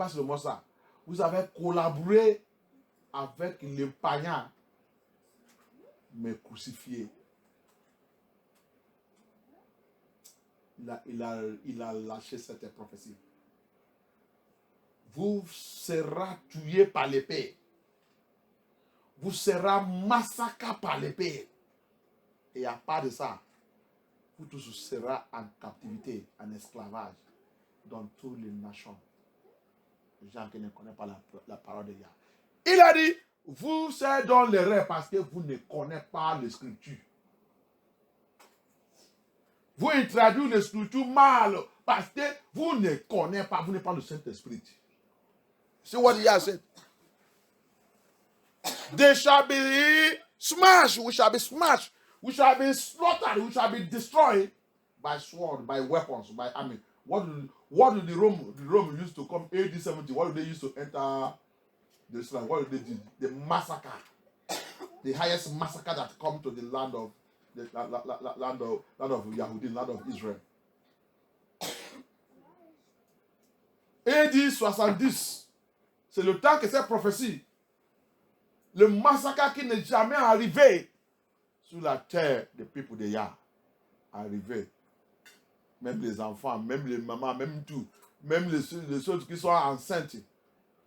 pas seulement ça. Vous avez collaboré avec les païens, mais crucifié. Il a lâché cette prophétie. Vous serez tués par l'épée. Vous serez massacrés par l'épée. Et à part de ça, vous tous serez en captivité, en esclavage, dans toutes les nations. Les gens qui ne connaissent pas la parole de Yah. Il a dit, vous êtes dans l'erreur parce que vous ne connaissez pas les Scriptures. Vous introduisez les Scriptures mal parce que vous ne connaissez pas, vous n'avez pas le Saint-Esprit. C'est what Yah said. They shall be smashed, we shall be smashed, we shall be slaughtered, we shall be destroyed by sword, by weapons, by army. What do the Rome used to come AD 70? What do they use to enter Jerusalem? What do they do? The massacre, the highest massacre that come to the land of land of Yahudi, land of Israel. AD 70, c'est le temps que cette prophétie, le massacre qui n'est jamais arrivé sur la terre des peuples de Yah, arrivé. Même les enfants, même les mamans, même tout, même les autres qui sont enceintes.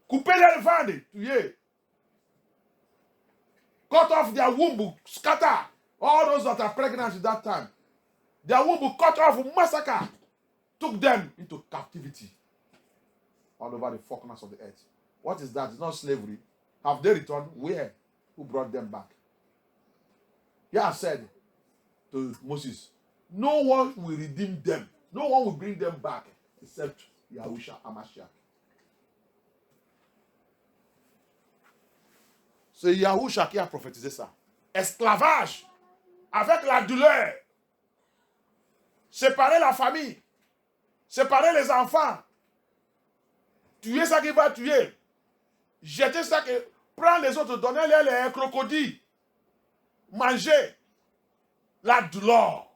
Couper les ventres, tuer. Cut off their womb, scatter. All those that are pregnant at that time. Their womb cut off, massacre. Took them into captivity. All over the four corners of the earth. What is that? It's not slavery. Have they returned? Where? Who brought them back? Yah said to Moses, no one will redeem them. No one will bring them back except Yahusha Hamashiach. C'est Yahusha qui a prophétisé ça. Esclavage avec la douleur. Séparer la famille. Séparer les enfants. Tuer ça qui va tuer. Jeter ça qui... Prendre les autres, donner les crocodiles. Manger. La douleur.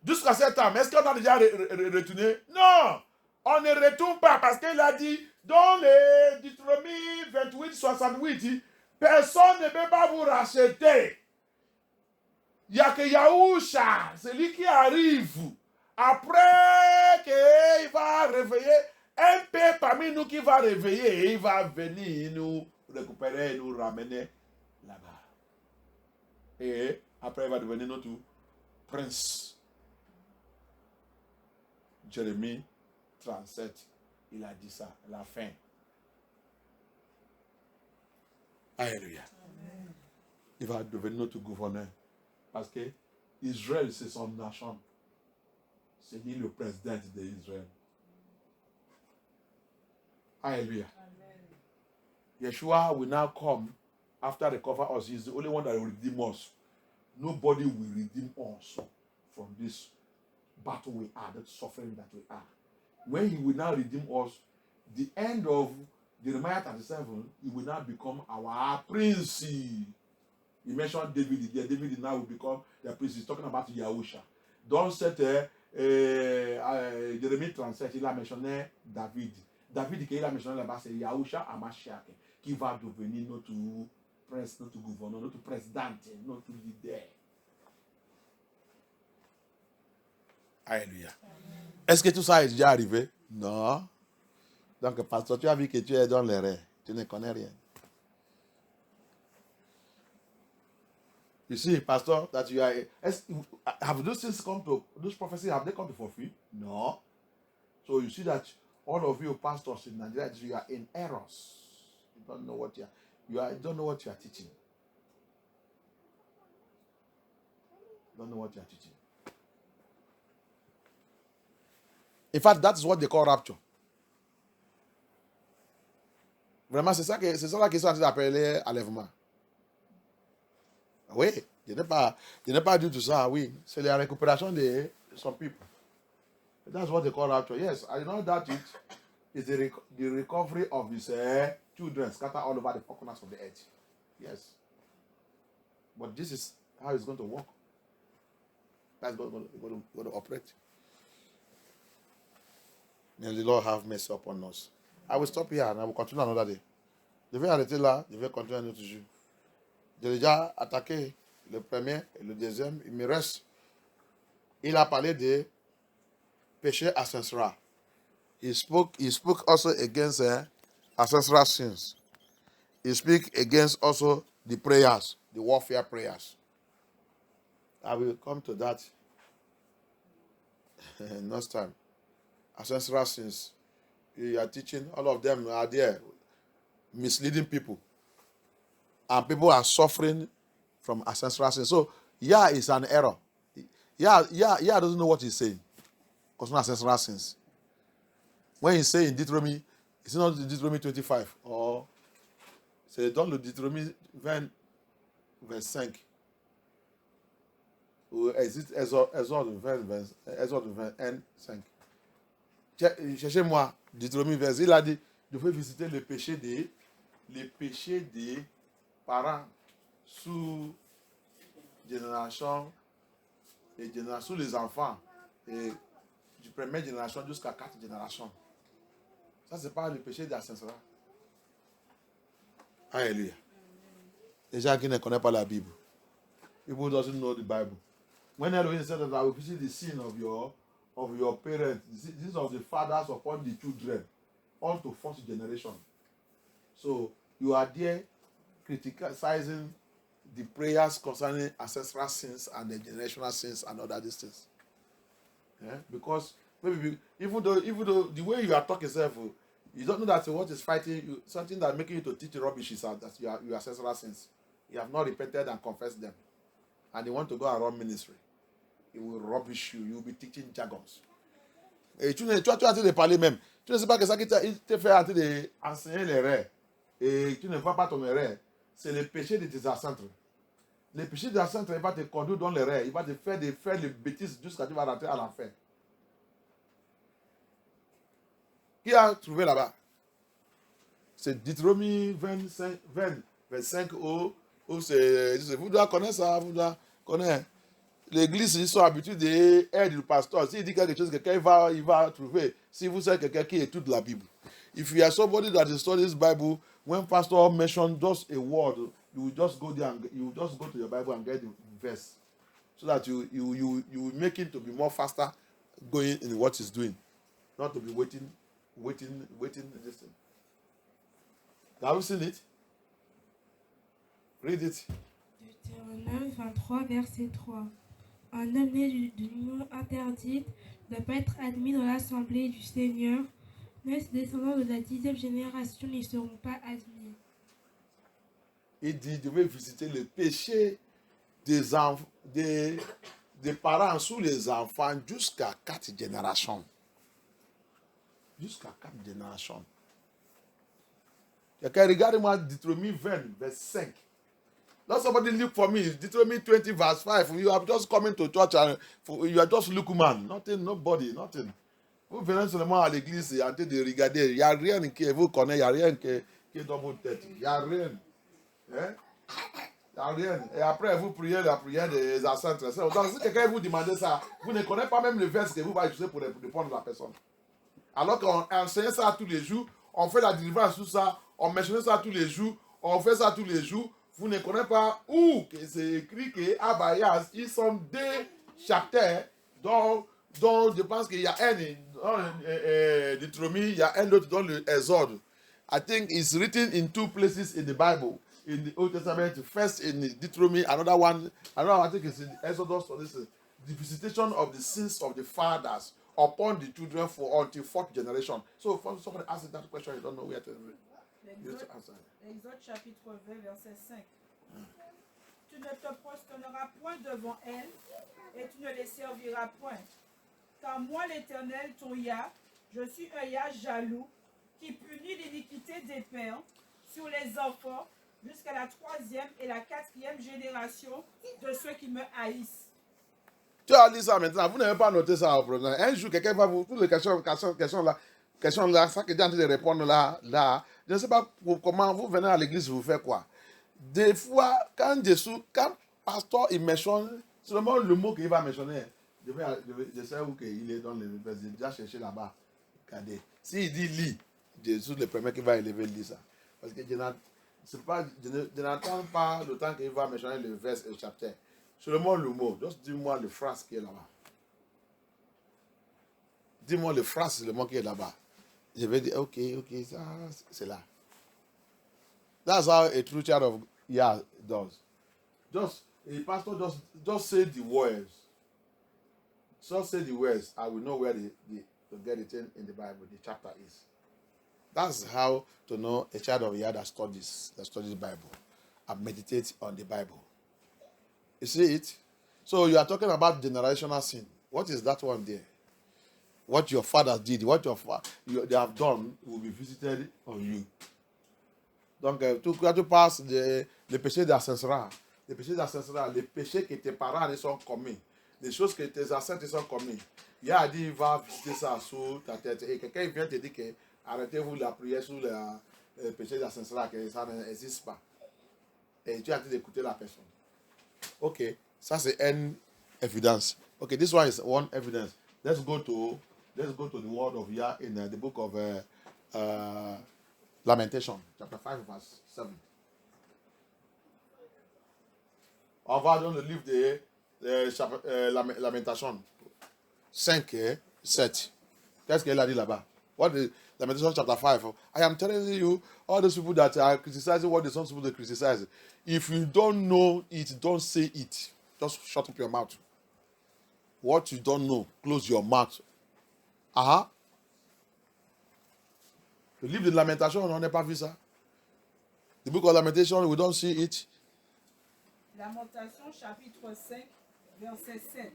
Jusqu'à cet temps, est-ce qu'on a déjà retourné? Non, on ne retourne pas parce qu'il a dit dans les Deutéronomie 28, 68, personne ne peut pas vous racheter. Il n'y a que Yahusha, celui qui arrive après qu'il va réveiller un peu parmi nous qui va réveiller et il va venir nous récupérer, nous ramener là-bas. Et après il va devenir notre prince. Jérémie 37, il a dit ça, la fin. Alléluia. Il va devenir notre gouverneur. Parce que Israël, c'est son nation. C'est lui le président d'Israël. Alléluia. Yeshua will now come after recover us. He's the only one that will redeem us. Nobody will redeem us from this battle we are, that suffering that we are. When he will now redeem us, the end of Jeremiah 37, he will now become our prince. He mentioned David. David now will become the prince. He's talking about Yahusha. Dans cette Jérémie 37, il a mentionné David. David qu'il a mentionné là-bas, c'est Yahusha Hamashiach, qui va devenir notre prince, notre gouverneur, notre président, notre leader. Alléluia. Est-ce que tout ça est déjà arrivé? Non. Donc, pasteur, tu as vu que tu es dans l'erreur. Tu ne connais rien. You see, pastor, that you are... Have those things come to... Those prophecies, have they come to fulfill? No. So you see that all of you pastors in Nigeria, you are in errors. You don't know what you don't know what you are teaching. You don't know what you are teaching. In fact, that's what they call rapture. Vraiment, c'est ça qu'ils sont en train d'appeler enlèvement. Oui, je n'ai pas dit tout ça, oui. C'est la récupération de some people. That's what they call rapture. Yes, I know that is the recovery of his children scattered all over the four corners of the earth. Yes. But this is how it's going to work. That's going to operate. May the Lord have mercy upon us. I will stop here and I will continue another day. Je vais arrêter là, je vais continuer un autre jour. J'ai déjà attaqué le premier et le deuxième. Il me reste. Il a parlé de péché ancestral. He spoke also against ancestral sins. He speak against also the prayers, the warfare prayers. I will come to that next time. Ancestral sins. You are teaching, all of them are there, misleading people. And people are suffering from ancestral sins. So, is an error. Doesn't know what he's saying concerning ancestral sins. When he's saying Deuteronomy, it's not Deuteronomy 25 or c'est dans le Deutéronomie 20, verset 5. Ou Exode 20, 5. Cherchez-moi, Deutéronomie 20. Il a dit, je vais visiter les péchés des parents sous génération et génération les enfants et du première génération jusqu'à 4 générations. Ça, c'est pas le péché d'ancestral. Alléluia. Les gens qui ne connaissent pas la Bible. People doesn't know the Bible. When Elohim said that I will visit the sin of your parents, this of the fathers upon the children, all to fourth generation. So you are there criticizing the prayers concerning ancestral sins and the generational sins and other these things. Yeah? Because maybe even though the way you are talking yourself, you don't know that what is fighting you, something that making you to teach rubbish is that your ancestral sins. You have not repented and confessed them. And you want to go and run ministry. It will rubbish you. You will be teaching jargons. Et tu as arrêté de parler même. Tu ne sais pas que ça qui te fait arrêter d'enseigner les rêves. Et tu ne vois pas ton erreur. C'est le péché de tes ancêtres. Le péché des ancêtres, il va te conduire dans les rêves. Il va te faire les bêtises jusqu'à ce que tu vas rentrer à l'enfer. Qui a trouvé là-bas? C'est Deutéronomie 25 où c'est. Vous devez connaître ça, vous devez connaître. L'église, ils sont habitués d'aider le pasteur. S'il dit quelque chose, quelqu'un il va trouver. Si vous êtes quelqu'un qui étudie la Bible. If you are somebody that studies Bible, when pastor mentions just a word, you will just go there and you will just go to your Bible and get the verse. So that you will make it to be more faster going in what he's doing. Not to be waiting this thing. Have you seen it? Read it. Deutéronome 23, verset 3. Un homme né d'une union interdite ne doit pas être admis dans l'assemblée du Seigneur. Mais ses descendants de la 10e génération n'y seront pas admis. Il dit, je vais visiter le péché des parents sous les enfants jusqu'à 4 générations. Jusqu'à 4 générations. Regardez-moi Deutéronomie 20, verset 5. Let somebody look for me. Deuteronomy 20, verse 5. You are just coming to church and you are just looking man. Nothing, nobody, nothing. Vous venez seulement à l'église et en train de regarder. Il n'y a rien qui vous connaît, il n'y a rien qui est dans votre tête. Il n'y a rien. Hein? Il n'y a rien. Et après, vous priez la prière des ancêtres. Donc, si quelqu'un vous demande ça, vous ne connaissez pas même le verset que vous allez utiliser pour répondre à la personne. Alors qu'on enseigne ça tous les jours, on fait la délivrance sur ça, on mentionne ça tous les jours, on fait ça tous les jours. Vous ne connaissez pas où c'est écrit que Abayas, ils sont 2 chapitres dont je pense qu'il y a un dans Deutéronomie, il y a un autre dans l'Exode. I think it's written in 2 places in the Bible. In the Old Testament, first in Deuteronomy, another one I think it's in Exodus. So this is the visitation of the sins of the fathers upon the children for until 4th generation. So if somebody asks that question, you don't know where to answer. Exode chapitre 20, verset 5. Tu ne te prosterneras point devant elles et tu ne les serviras point. Car moi, l'Éternel, ton Yah, je suis un Yah jaloux qui punit l'iniquité des pères sur les enfants jusqu'à la 3e et la 4e génération de ceux qui me haïssent. Tu as dit ça maintenant, vous n'avez pas noté ça. Un jour, quelqu'un va vous... Toutes les questions là, ça que tu es en train de répondre là, je ne sais pas comment vous venez à l'église, vous faites quoi. Des fois, quand pasteur il mentionne, seulement le mot qu'il va mentionner, je sais où il est dans le verset, j'ai déjà cherché là-bas. Regardez. S'il dit lit, Jésus le premier qui va élever lit ça. Parce que je n'entends pas le temps qu'il va me changer le verset et le chapitre. Seulement le mot. Juste dis-moi le phrase qui est là-bas. Dis-moi le phrase seulement qui est là-bas. Je vais dire, ok, ça, c'est là. That's how a true child of Yah does. Just, a pastor just say the words. Just say the words. I will know where to get it in the Bible, the chapter is. That's how to know a child of Yah that studies the Bible and meditates on the Bible. You see it? So you are talking about generational sin. What is that one there? What your fathers did, what they have done will be visited on you. Donc, quand tu passes le péché d'ancestral, les péchés que tes parents sont commis, les choses que tes ancêtres sont commis, il a dit, il va visiter ça sous ta tête. Et quelqu'un vient te dire que arrêtez-vous la prière sur le péché d'ancestral, que ça n'existe pas. Et tu as dit d'écouter la personne. Ok, ça c'est une évidence. Ok, this one is one evidence. Let's go to the word of Yah in the book of Lamentation, chapter 5, verse 7. On va dans le livre de Lamentation 5 et 7. Qu'est-ce qu'elle a dit là-bas? What is Lamentation chapter 5? I am telling you, all those people that are criticizing what they don't supposed to criticize. If you don't know it, don't say it. Just shut up your mouth. What you don't know, close your mouth. Le livre de Lamentation, on n'a pas vu ça. The book of Lamentation, we don't see it. Lamentation chapitre 5, verset 7.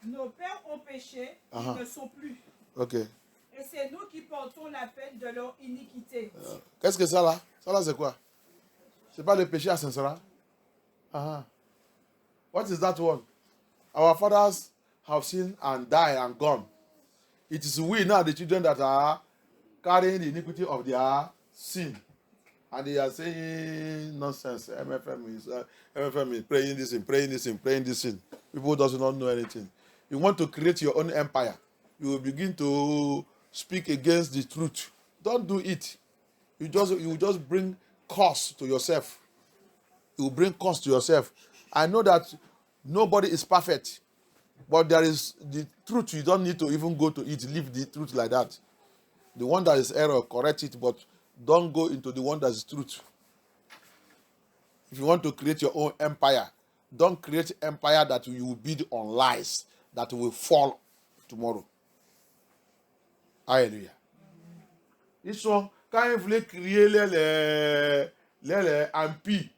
Nos pères ont péché, ils ne sont plus. Ok. Et c'est nous qui portons la peine de leur iniquité. Qu'est-ce que ça là? Ça là c'est quoi? C'est pas le péché à Saint-Sera? What is that one? Our fathers have sinned and died and gone. It is we now, the children, that are carrying the iniquity of their sin. And they are saying nonsense. MFM is praying this in. People does not know anything. You want to create your own empire. You will begin to speak against the truth. Don't do it. You will just bring curse to yourself. You will bring curse to yourself. I know that nobody is perfect. But there is the truth. You don't need to even go to it. Leave the truth like that. The one that is error, correct it, but don't go into the one that is truth. If you want to create your own empire, don't create empire that you will build on lies that will fall tomorrow. Alléluia. Ils sont, quand ils voulaient créer les empires,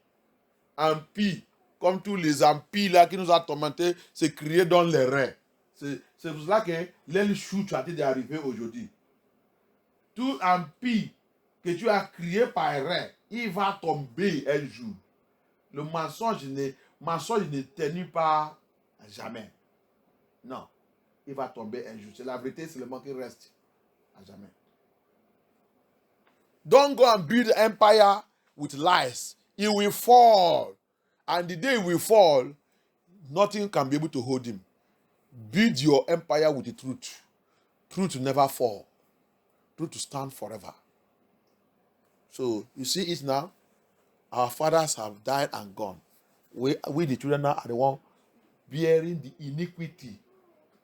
comme tous les empires là qui nous ont tormentés, c'est crié dans les reins. C'est pour cela que l'aile chute a été arrivé aujourd'hui. Tout empire que tu as créé par rein, il va tomber un jour. Le mensonge ne tenu pas jamais. Non, il va tomber un jour. C'est la vérité seulement qui reste à jamais. Don't go and build an empire with lies. It will fall. And the day he will fall, nothing can be able to hold him. Build your empire with the truth. Truth will never fall. Truth will stand forever. So, you see it now? Our fathers have died and gone. We the children now are the one bearing the iniquity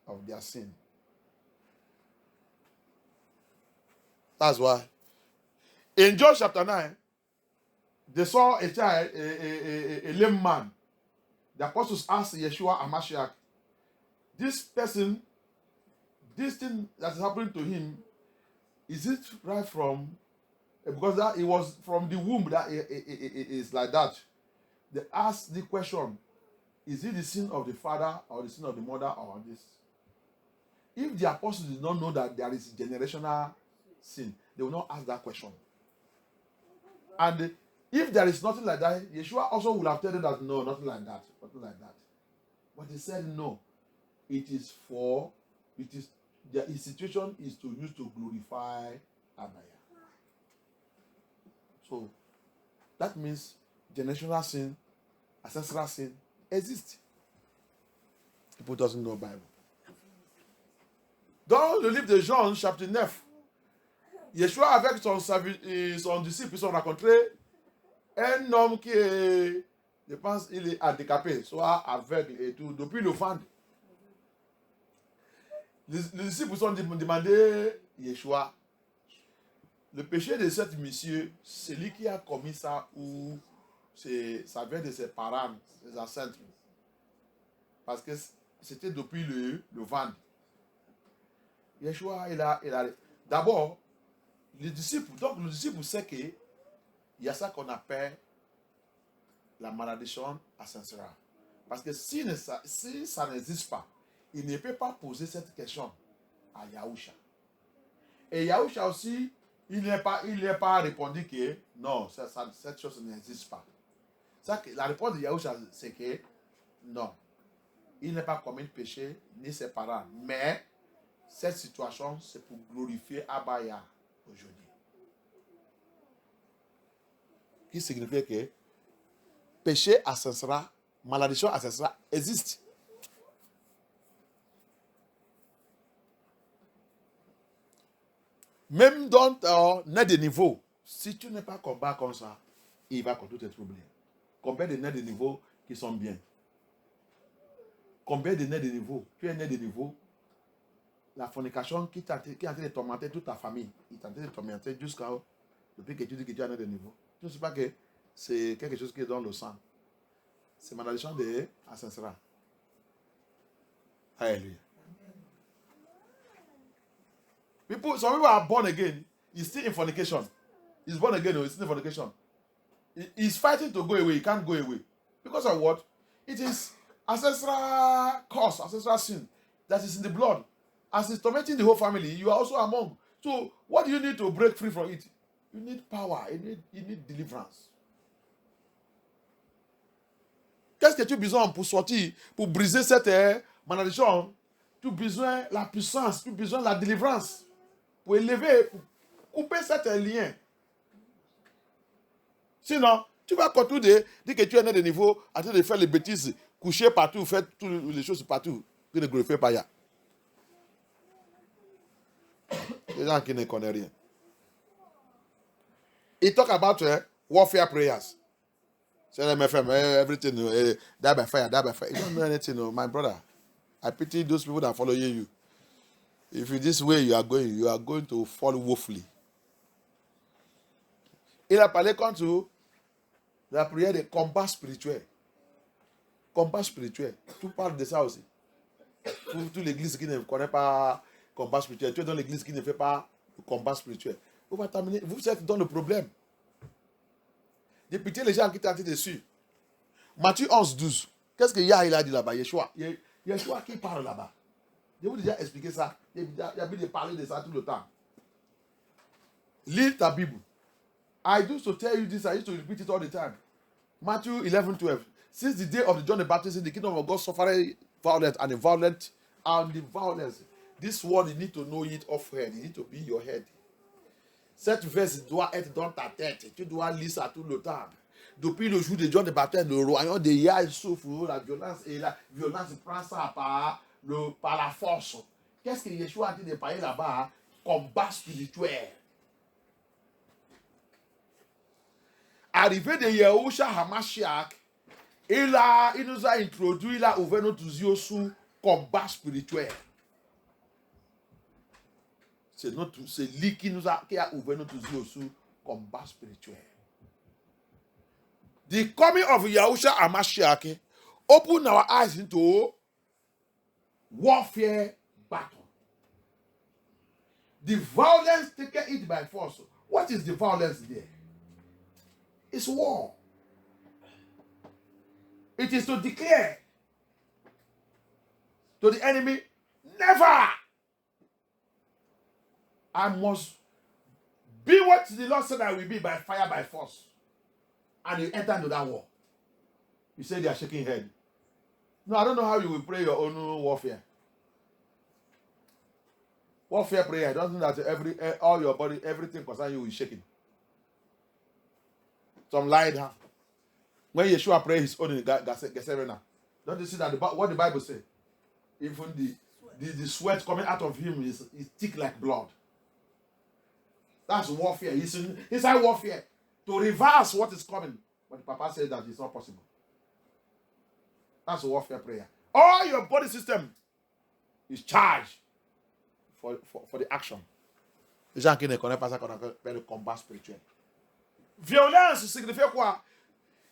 of their sin. That's why. In John chapter 9, they saw a child, a lame man. The apostles asked Yeshua and Mashiach, this person, this thing that is happening to him, is it right from, because that it was from the womb that it is like that. They asked the question, is it the sin of the father or the sin of the mother or this? If the apostles did not know that there is generational sin, they will not ask that question. And if there is nothing like that, Yeshua also would have told them that no, nothing like that, nothing like that. But he said no. His situation is to use to glorify Abaya. So that means generational sin, ancestral sin exists. People doesn't know Bible. Dans le livre de Jean, chapitre 9, Yeshua avec son disciple, ils ont rencontré un homme qui est, je pense, il est handicapé, soit aveugle et tout, depuis le ventre. Les disciples ont demandé Yeshua, le péché de cet monsieur, c'est lui qui a commis ça ou ça vient de ses parents, ses ancêtres. Parce que c'était depuis le ventre. Yeshua, il a d'abord, le disciple sait qu'il y a ça qu'on appelle la malédiction ancestral. Parce que si ça n'existe pas, il ne peut pas poser cette question à Yahusha. Et Yahusha aussi, il n'est pas répondu que non, cette chose n'existe pas. La réponse de Yahusha, c'est que non, il n'est pas commis de péché, ni ses parents. Mais cette situation, c'est pour glorifier Abaya aujourd'hui. Qui signifie que péché ancestral, malédiction ancestrale existe. Même dans ton nez de niveau, si tu n'es pas combat comme ça, il va contre te troubler. Combien de nez de niveau qui sont bien? Combien de nez de niveau? Tu es né de niveau. La fornication qui est en train de tormenter toute ta famille, il est en train de tormenter jusqu'à depuis que tu dis que tu es né de niveau. Tu ne sais pas que c'est quelque chose qui est dans le sang. C'est malédiction de ancestral. Alléluia. Some people are born again. He's still in fornication. He's born again, he's still in fornication. He's fighting to go away. He can't go away. Because of what? It is ancestral cause, ancestral sin that is in the blood. As it's tormenting the whole family, you are also among. So, what do you need to break free from it? You need power. You need deliverance. Qu'est-ce que tu as besoin pour sortir, pour briser cette malédiction? Tu as besoin de la puissance, tu as besoin de la délivrance. Pour élever, pour couper cet lien. Sinon, tu vas continuer de dire que tu es né de niveau, en train de faire les bêtises, coucher partout, faire toutes les choses partout, tu ne glorifies pas ya. Les gens qui ne connaissent rien. He talk about warfare prayers. Say MFM, everything, die by fire, die by fire. You don't know anything, no, my brother. I pity those people that are following you. If in this way you are going to fall woefully. Il a parlé contre la prière de combat spirituel. Combat spirituel. Tu parles de ça aussi. Pour toute l'église qui ne connaît pas combat spirituel, tu es dans l'église qui ne fait pas le combat spirituel. Vous êtes dans le problème. Députez les gens qui t'ont dessus. Matthieu 11, 12. Qu'est-ce que Yah il a dit là-bas? Yeshua qui parle là-bas. Je vous ai déjà expliqué ça. Il y a bien de parler de ça tout le temps. Lis ta Bible. I used to tell you this, I used to repeat it all the time. Matthew 11, 12. Since the day of John the Baptist, the kingdom of God suffered violence, and the violence. This word, you need to know it off head. You need to be your head. Cette verse doit être dans ta tête. Tu dois lire ça tout le temps. Depuis le jour de John the Baptist, le royaume de Yah souffre, la violence prend ça par la force. Qu'est-ce que Yeshua a dit de parler là-bas? Combat spirituel. Arrivé de Yahusha Hamashiach, il nous a introduit, il a ouvert notre yeux sur combat spirituel. C'est lui qui a ouvert notre yeux sur combat spirituel. The coming of Yahusha Hamashiach open our eyes into warfare battle. The violence taken it by force. What is the violence there? It's war. It is to declare to the enemy, never. I must be what the Lord said I will be, by fire, by force. And you enter into that war. You say they are shaking head. No, I don't know how you will pray your own warfare. Warfare prayer doesn't mean that all your body, everything concerning you is shaking. Some lie down. When Yeshua prayed his own in Gethsemane, don't you see that what the Bible says? Even the sweat coming out of him is thick like blood. That's warfare. He's inside warfare to reverse what is coming. But Papa said that it's not possible. That's warfare prayer. All your body system is charged for the action. Les gens qui ne connaissent pas ça qu'on appelle le combat spirituel. Violence signifie quoi?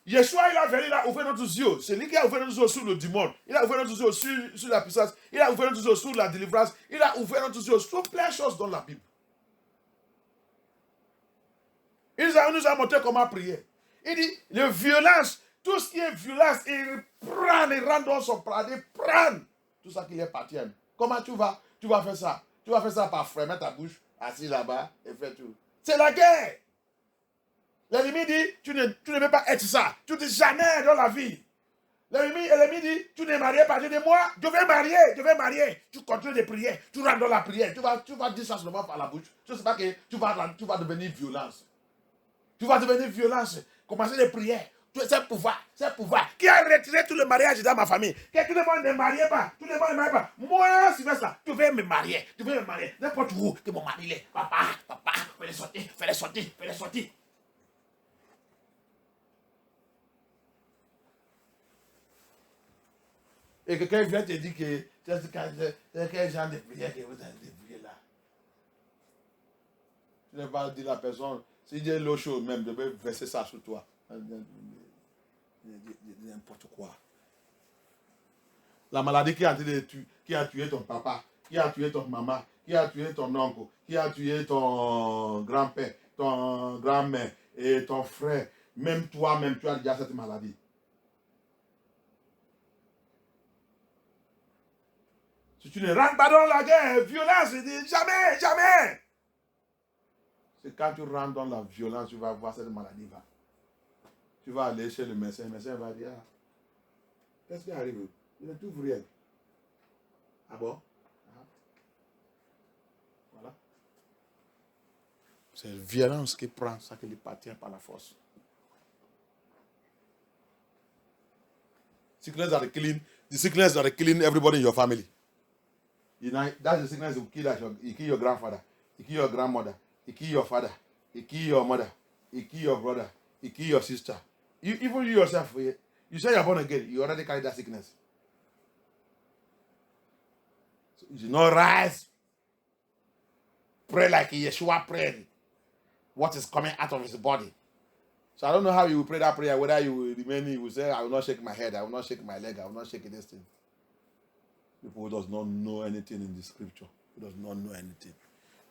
Yeshua, il a venu, il a ouvert notre yeux. C'est lui qui a ouvert notre yeux sur le démon. Il a ouvert notre yeux sur la puissance. Il a ouvert notre yeux sur la délivrance. Il a ouvert notre yeux sur plein de choses dans la Bible. Il nous a montré comment prier. Il dit, la violence, tout ce qui est violence, il prend, il rentre dans son paradis, prend tout ça qui lui appartient. Comment tu vas faire ça? Tu vas faire ça par fermer ta bouche, assis là-bas, et faire tout. C'est la guerre. L'ennemi dit, tu ne veux pas être ça. Tu ne dis jamais dans la vie. L'ennemi dit, tu n'es marié pas. Tu dis, moi, je vais marier. Tu continues de prier. Tu rentres dans la prière. Tu vas dire ça seulement par la bouche. Je ne sais pas que tu vas devenir violence. Tu vas devenir violence. Commencer les prières. C'est pouvoir. Qui a retiré tout le mariage dans ma famille? Que tout le monde ne marie pas. Tout le monde ne marie pas. Moi, si je fais ça, tu veux me marier. N'importe où que mon mari est. Papa, fais-les sortir. Et quelqu'un vient te dire que c'est quel genre de prière que vous avez prié là. Tu ne vas pas dire à la personne, si Dieu est l'eau chaude même, je vais verser ça sur toi. N'importe quoi. La maladie qui a tué ton papa, qui a tué ton maman, qui a tué ton oncle, qui a tué ton grand-père, ton grand-mère et ton frère, même toi-même, tu as déjà cette maladie. Si tu ne rentres pas dans la guerre, violence, il dit jamais. C'est quand tu rentres dans la violence, tu vas voir cette maladie va. Tu vas aller chez le médecin va dire, ah, qu'est-ce qui arrive? Il ne trouve rien. Ah bon? Ah. Voilà. C'est la violence qui prend ça qui lui appartient par la force. Sickness are killing. The sickness are killing everybody in your family. You know, that's the sickness that will kill your grandfather, it kill your grandmother, it kill your father, it kill your mother, it kill your brother, it kill your sister. Even you yourself, you say you're born again, you already carry that sickness. So you should not rise. Pray like Yeshua prayed. What is coming out of his body. So I don't know how you will pray that prayer, whether you will remain, you will say, I will not shake my head, I will not shake my leg, I will not shake this thing. People who does not know anything in the scripture, who does not know anything.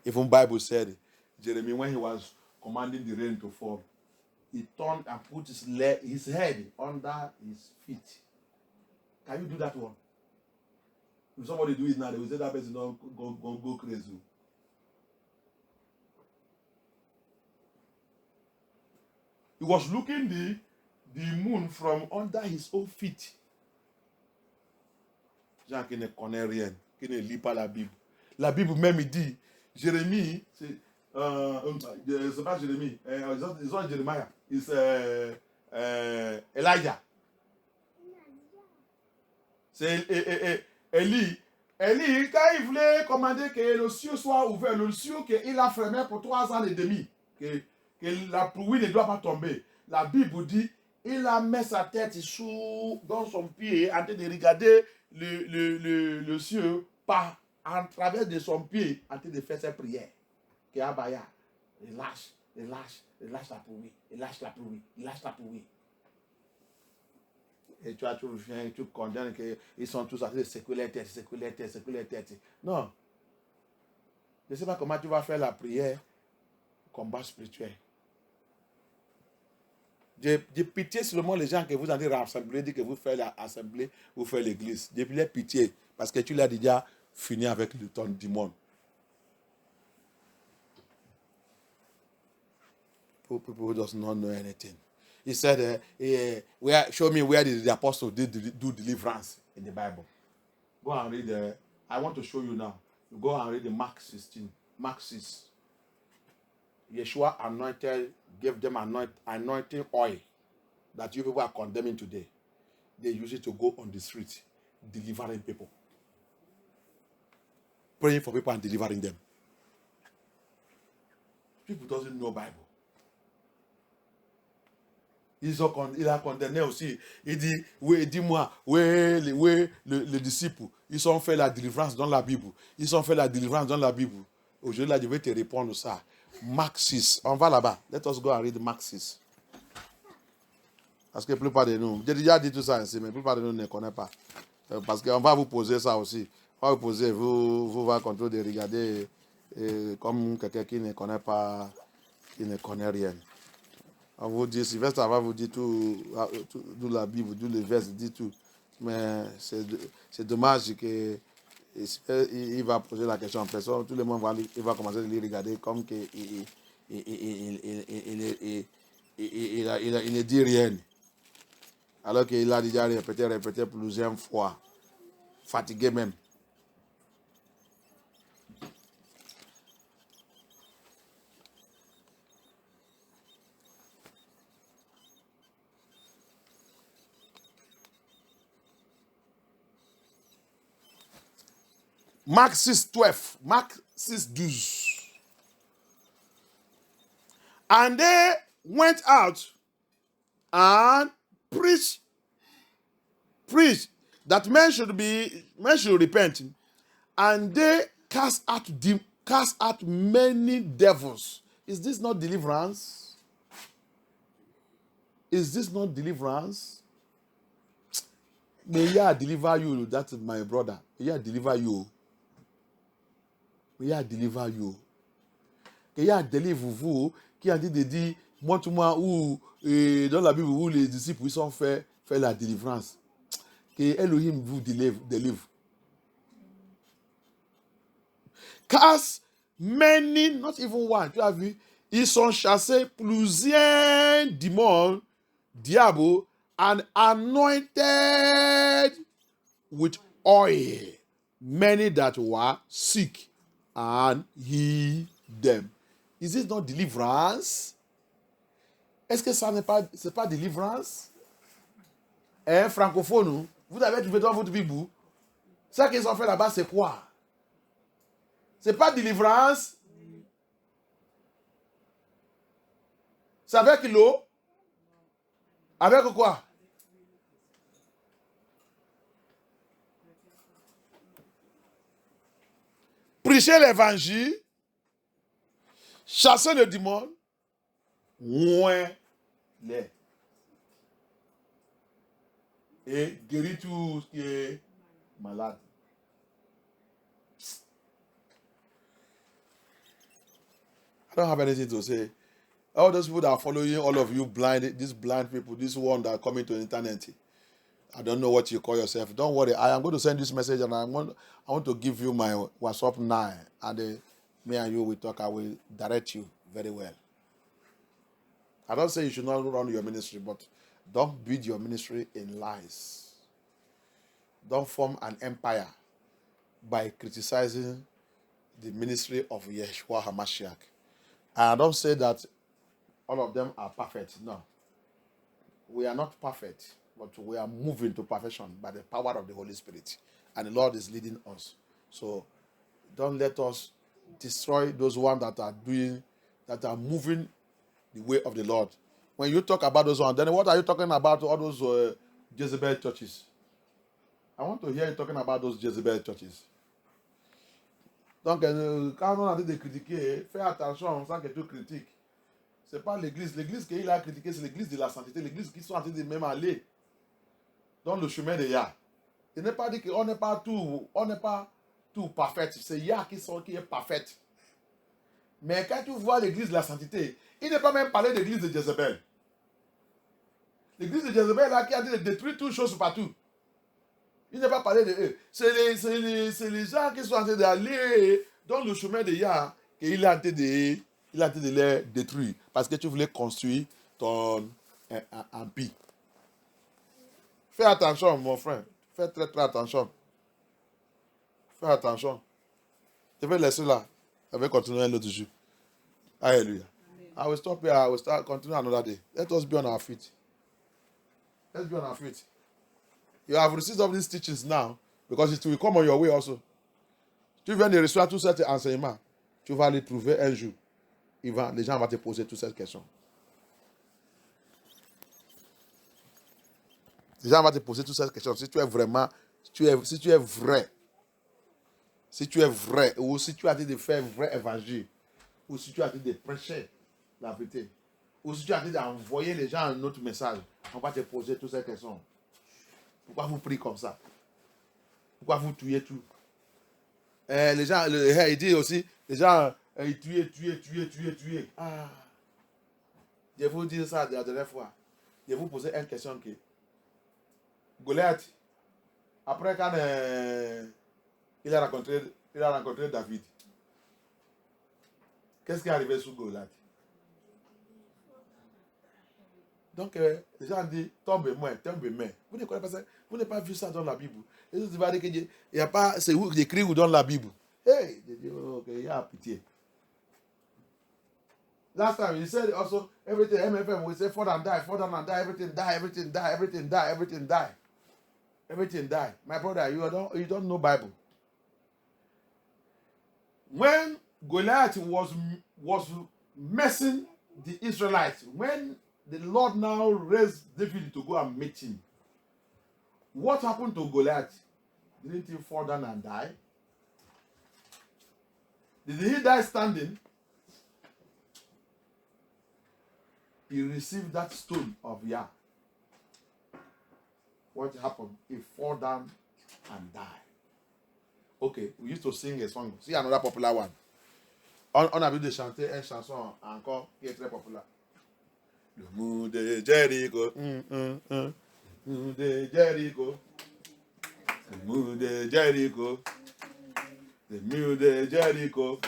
Even Bible said, Jeremy, when he was commanding the rain to fall, he turned and put his head under his feet. Can you do that one? If somebody do it now, they will say that person don't go crazy. He was looking the moon from under his own feet. Jean qui ne connaît rien, qui ne lit pas la Bible. La Bible même dit, Jérémie, c'est pas Jérémie, it's not Jeremiah, it's Elijah. C'est Élie, quand il voulait commander que le ciel soit ouvert, le ciel qu'il a fermé pour 3 ans et demi, que la pluie ne doit pas tomber. La Bible dit, il a mis sa tête dans son pied, en train de regarder le ciel par en travers de son pied, en train de faire ses prières. Que Abaya, il lâche la pluie. Et tu viens, tu condamnes qu'ils sont tous en train de secouer les têtes. Non. Je ne sais pas comment tu vas faire la prière, combat spirituel. De pitié seulement les gens que vous allez rassembler, dit que vous faites l'assemblée, vous faites l'église. De pitié, parce que tu l'as déjà fini avec le temps du monde. People who does not know anything. He said, show me where the apostles did do deliverance in the Bible. Go and read I want to show you now. You go and read the Mark 16. Mark 6. Yeshua gave them anointing oil that you people are condemning today. They use it to go on the street, delivering people. praying for people and delivering them. People doesn't know Bible. Il a condamné aussi. Il dit, oui, dis-moi, oui, les disciples, ils ont fait la délivrance dans la Bible. Ils ont fait la délivrance dans la Bible. Aujourd'hui, là, je vais te répondre ça. Marc 6. On va là-bas. Let us go and read Marc 6. Parce que la plupart de nous, j'ai déjà dit tout ça ici, mais la plupart de nous ne connaissent pas. Parce qu'on va vous poser ça aussi. On va vous poser, vous va continuer de regarder comme quelqu'un qui ne connaît pas, qui ne connaît rien. On vous dit, Sylvestre va vous dire tout la Bible, tout les versets, dit tout. Mais c'est dommage que il va poser la question en personne. Tout le monde va commencer à les regarder comme qu'il ne dit rien. Alors qu'il a déjà répété plusieurs fois. Fatigué même. Mark 6:12. Mark 6:12. And they went out and preached that men should repent, and they cast out many devils. Is this not deliverance? Is this not deliverance? May Yah deliver you. That is my brother. May Yah deliver you. May Yah deliver you. May Yah délivre vous qui a dit de dire montre-moi où dans la Bible où les disciples ils ont fait la délivrance. Que Elohim vous délivre. Cast many, not even one. Tu as vu? Ils sont chassés plusieurs démons, diables, and anointed with oil many that were sick, and healed them. Is this not deliverance? Est-ce que ça n'est pas délivrance? Hein, francophone, vous avez trouvé dans votre Bible. Ça qu'ils ont fait là-bas, c'est quoi? C'est pas délivrance? C'est avec l'eau? Avec quoi? Prêcher l'évangile, chasser le démon, moins les. Et guérir tout ce qui est malade. I don't have anything to say. All those people that are following all of you these blind people, this one that are coming to the internet, I don't know what you call yourself. Don't worry. I am going to send this message and I want to give you my WhatsApp now. And me and you will talk. I will direct you very well. I don't say you should not run your ministry, but don't build your ministry in lies. Don't form an empire by criticizing the ministry of Yeshua HaMashiach. And I don't say that all of them are perfect. No. We are not perfect, but we are moving to perfection by the power of the Holy Spirit. And the Lord is leading us. So don't let us destroy those ones that are moving the way of the Lord. When you talk about those ones, then what are you talking about? All those Jezebel churches. I want to hear you talking about those Jezebel churches. Donc, quand on a dit de critiquer, fais attention sans que tu critiques. Ce n'est pas l'église. L'église qu'il a critiquée, c'est l'église de la sainteté. L'église qui sont en train de même aller dans le chemin de Yah. Il n'est pas dit qu'on n'est pas tout parfait. C'est Yah qui est parfaite. Mais quand tu vois l'église de la sainteté, il n'est pas même parlé de l'église de Jézabel. L'église de Jézabel là qui a dit de détruire toutes choses partout. Il n'est pas parlé de eux. C'est les gens qui sont en train d'aller dans le chemin de Yah qu'il a en train de les détruire. Parce que tu voulais construire ton empire. Fais attention, mon frère. Fais très très attention. Fais attention. Je vais laisser là. Je vais continuer un autre jour. Alléluia. I will stop here. I will continue another day. Let us be on our feet. Let's be on our feet. You have received all these teachings now because it will come on your way also. Tu viens de recevoir tout cet enseignement. Tu vas les trouver un jour. Les gens vont te poser toutes ces questions. Les gens vont te poser toutes ces questions. Si tu es vraiment, si tu es vrai, ou si tu as dit de faire un vrai évangile, ou si tu as dit de prêcher la vérité, ou si tu as dit d'envoyer les gens un autre message, on va te poser toutes ces questions. Pourquoi vous priez comme ça? Pourquoi vous tuez tout? Les gens, il dit aussi, les gens, ils tuent. Ah, je vous dis ça la dernière fois. Je vous posais une question que Goliath, après quand il a rencontré David, qu'est-ce qui est arrivé sur Goliath? Donc, les gens disent, tombe-moi. Vous ne connaissez pas ça? Vous n'avez pas vu ça dans la Bible. Les autres vont dire qu'il n'y a pas, c'est où écrit ou dans la Bible. Hey, je dis, ok, il y a pitié. Last time, he said also, everything, MFM, we say, fall and die, everything die. My brother, you don't know Bible. When Goliath was messing the Israelites, when the Lord now raised David to go and meet him, what happened to Goliath? Didn't he fall down and die? Did he die standing? He received that stone of Yah. What happened? He fell down and died. Okay, we used to sing a song. See another popular one. On a vu de chanter une chanson encore qui est très populaire. Le mur de Jericho. Le mur de Jericho. Le mur de Jericho. Le mur de Jericho.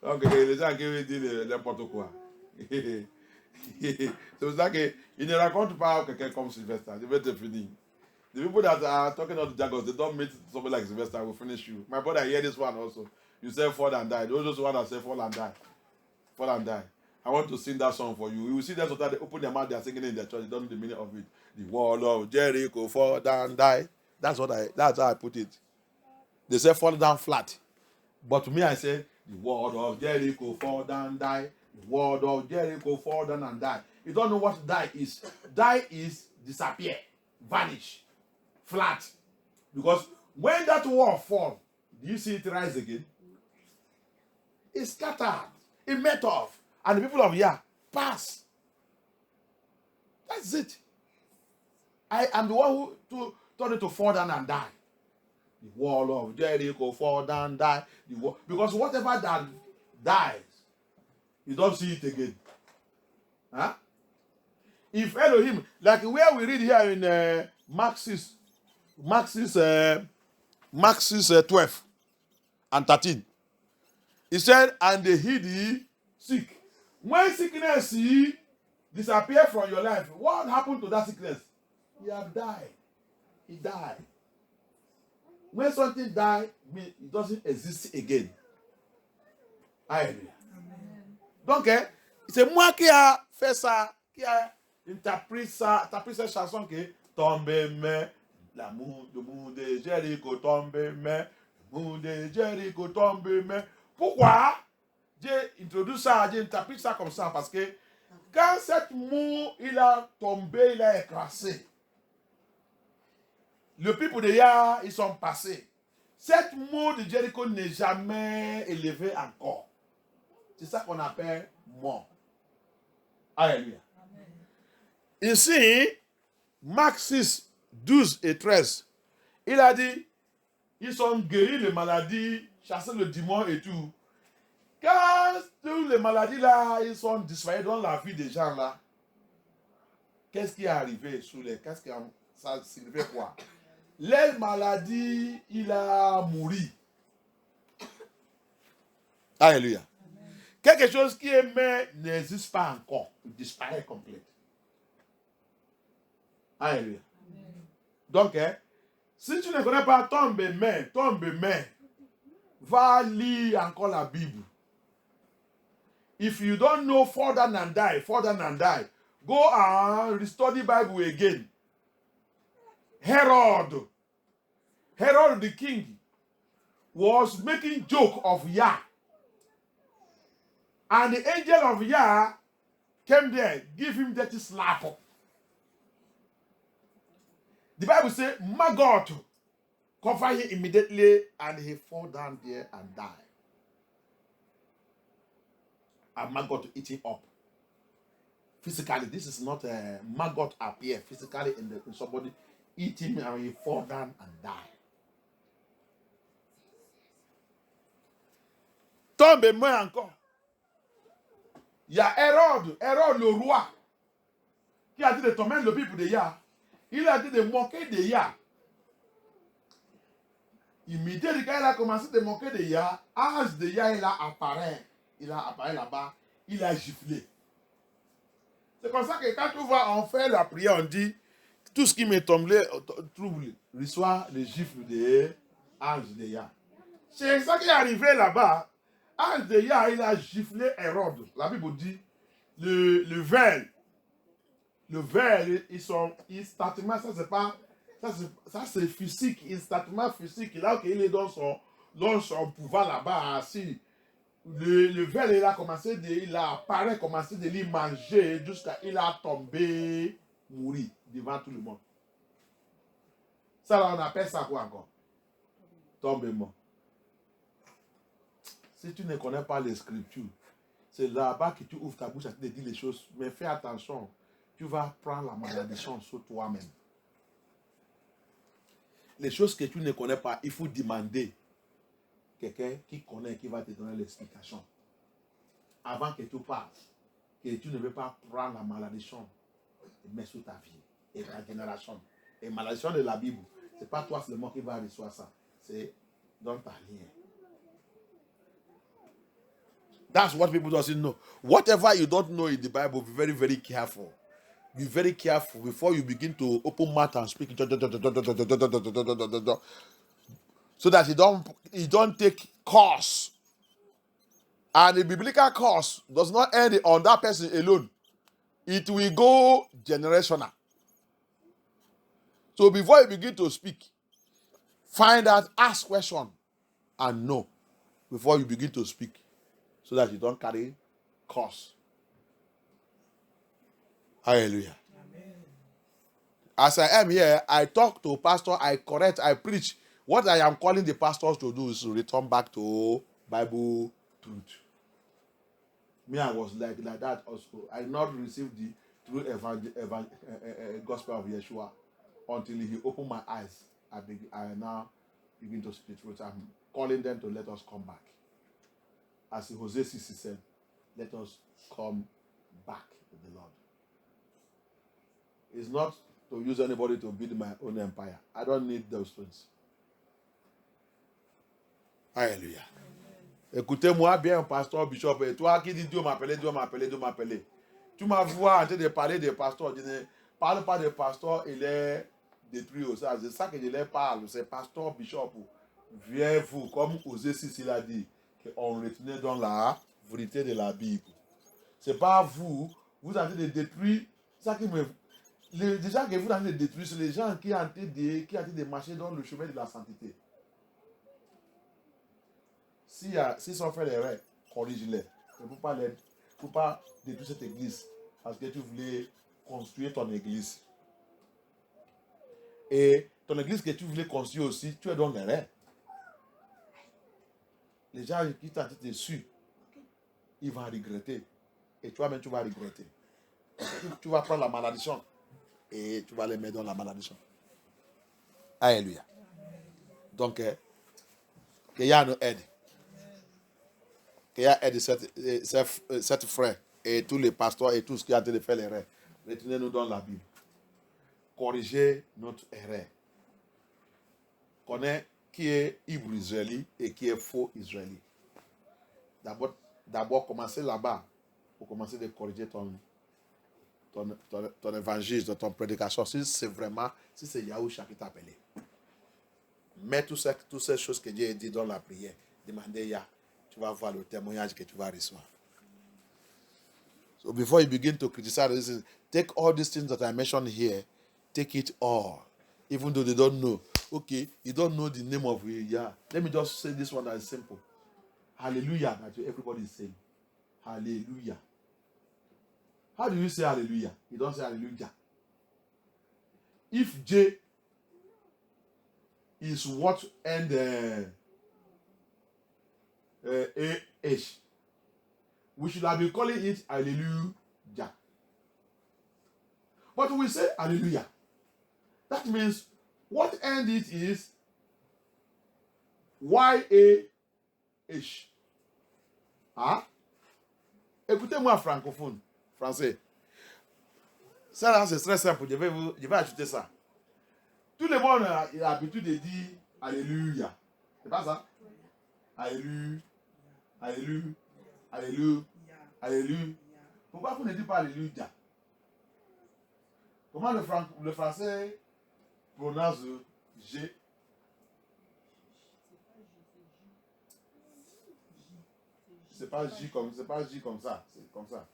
Donc les gens qui disent n'importe quoi. C'est pour ça qu'ils ne racontent pas quelqu'un comme Sylvester. Je vais te finir. The people that are talking of the jargons, they don't meet somebody like Sylvester. I will finish you. My brother, hear this one also. You say fall and die. Those one that say fall and die. Fall and die. I want to sing that song for you. You will see them sometimes they open their mouth, they are singing it in their church. They don't know the meaning of it. The wall of Jericho, fall down, die. That's how I put it. They say fall down flat. But to me, I say, the wall of Jericho, fall down, die. The wall of Jericho, fall down and die. You don't know what die is. Die is disappear, vanish, flat. Because when that wall falls, do you see it rise again? It scattered. It met off. And the people of Yah pass. That's it. I am the one who told it to fall down and die. The wall of Jericho fall down, die. Because whatever that dies, you don't see it again. Huh? If Elohim, like where we read here in Mark 6, 12 and 13, he said, and they heal the sick. When sickness disappear from your life, what happened to that sickness? He have died. He died. When something dies, it doesn't exist again. Alléluia. Donc, c'est moi qui a fait ça, qui a interprété cette chanson que tombe mais l'amour de Jéricho tombe mais l'amour de Jéricho tombe mais. Pourquoi j'ai introduit ça, j'ai interprété ça comme ça? Parce que quand cet mur il a tombé, il a écrasé. Le peuple de Yah, ils sont passés. Cette mur de Jéricho n'est jamais élevé encore. C'est ça qu'on appelle mort. Alléluia. Ici, Marc 6, 12 et 13, il a dit, ils sont guéris les maladies, chassés le démon et tout. Quand toutes les maladies là, ils sont disparues dans la vie des gens là, qu'est-ce qui est arrivé sous les... Ça signifie quoi? Les maladies, il a mouru. Alléluia. Quelque chose qui est mais n'existe pas encore. Il disparaît complètement. Alléluia. Donc, si tu ne connais pas tombe mais, va lire encore la Bible. If you don't know fall down and die, go and study Bible again. Herod the king, was making joke of Yah. And the angel of Yah came there, give him that slap. The Bible says, Maggot covered him immediately, and he fall down there and died. And maggot eat him up. Physically, this is not a maggot appear physically in somebody, eat him and he fall down and die. Tombe-moi encore. Il y a Hérode le roi, qui a dit de tormenter le peuple de Yah. Il a dit de moquer de Yah. Immédiatement, quand il a commencé de moquer de Yah, l'ange de Yah, il a apparu là-bas, il a giflé. C'est comme ça que quand tu vois, on fait la prière, on dit, tout ce qui me tombe trouble, reçoit le gifle de l'ange de Yah. C'est ça qui est arrivé là-bas. L'ange de Yah, il a giflé Hérode. La Bible dit, le verre, instantanément, ça c'est pas, ça c'est physique, instantanément physique. Là qu'il est dans son pouvoir là-bas, assis. Le verre, il a commencé commencé de lui manger jusqu'à il a tombé, mouru devant tout le monde. Ça là, on appelle ça quoi encore? Tombement. Si tu ne connais pas les Scriptures, c'est là-bas que tu ouvres ta bouche à te dire les choses. Mais fais attention, tu vas prendre la malédiction sur toi-même. Les choses que tu ne connais pas, il faut demander quelqu'un qui connaît, qui va te donner l'explication. Avant que tu parles, que tu ne veux pas prendre la malédiction et mettre sur ta vie et ta génération. Et la malédiction de la Bible, ce n'est pas toi seulement qui va recevoir ça, c'est dans ta ligne. That's what people don't know. Whatever you don't know in the Bible, be very, very careful. Be very careful before you begin to open mouth and speak. So that you don't take course. And the biblical course does not end on that person alone. It will go generational. So before you begin to speak, find out, ask question, and know before you begin to speak. So that you don't carry curse. Hallelujah. Amen. As I am here, I talk to pastor, I correct, I preach. What I am calling the pastors to do is to return back to Bible truth. Me, I was like that also. I not received the true gospel of Yeshua until he opened my eyes. I now begin to speak truth. I'm calling them to let us come back. As Hosea 6 said, let us come back to the Lord. It's not to use anybody to build my own empire. I don't need those things. Alléluia. Écoutez-moi bien, pasteur, bishop, et toi qui dis Dieu m'appelait. Tu m'as vu en train de parler des pasteurs. Je ne parle pas des pasteurs, il est détruit aussi. C'est ça que je leur parle. C'est pasteur, bishop. Viens vous, comme Osée 6 il a dit. On retenait dans la vérité de la Bible. Ce n'est pas vous avez de détruire. Ça qui me, les gens que vous avez de détruire, c'est les gens qui ont été de marcher dans le chemin de la sainteté. S'ils ont fait l'erreur, corrige-les. Il ne faut pas détruire cette église parce que tu voulais construire ton église. Et ton église que tu voulais construire aussi, tu es dans l'erreur. Les gens qui t'ont été déçus, ils vont regretter. Et toi-même, tu vas regretter. Tu vas prendre la malédiction et tu vas les mettre dans la malédiction. Alléluia. Donc, que Yah nous aide. Que Yah aide cette frère et tous les pasteurs et tous ceux qui ont été de faire l'erreur. Retenez-nous dans la Bible. Corrigez notre erreur. Connais qui est hébreu israélite et qui est faux israélite. D'abord, commencez là-bas pour commencer de corriger ton évangile, ton prédication. Si c'est Yahushua qui t'a appelé. Mets toutes ces choses que Dieu a dit dans la prière. Demandez Yah. Tu vas voir le témoignage que tu vas recevoir. So before you begin to criticize, take all these things that I mentioned here. Take it all. Even though they don't know. okay, you don't know the name of Yah. Let me just say this one that is simple. Hallelujah, that everybody is saying. Hallelujah. How do you say hallelujah? You don't say hallelujah. If J is what end A-H, we should have been calling it hallelujah. But we say hallelujah. That means what end it is Y-A-H. Ah? Écoutez-moi francophone, français. Ça, c'est très simple. Je vais ajouter ça. Tout le monde a l'habitude de dire Alléluia. C'est pas ça? Alléluia. Alléluia. Alléluia. Alléluia. Pourquoi vous ne dites pas Alléluia? Comment le français prononce G? C'est pas J comme ça. C'est comme ça.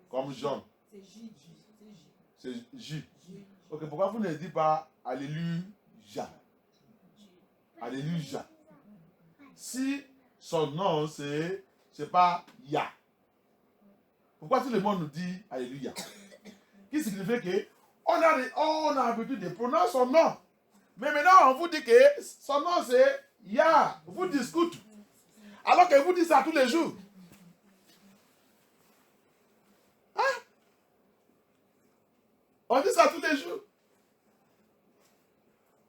Comme Jean. C'est J. Ok, pourquoi vous ne dites pas Alléluia? Alléluia. Si son nom c'est pas Yah. Pourquoi tout le monde nous dit Alléluia? Qui signifie que on a l'habitude de prononcer son nom. Mais maintenant on vous dit que son nom c'est Yah. Vous discutez. Alors que vous dites ça tous les jours. Hein? On dit ça tous les jours.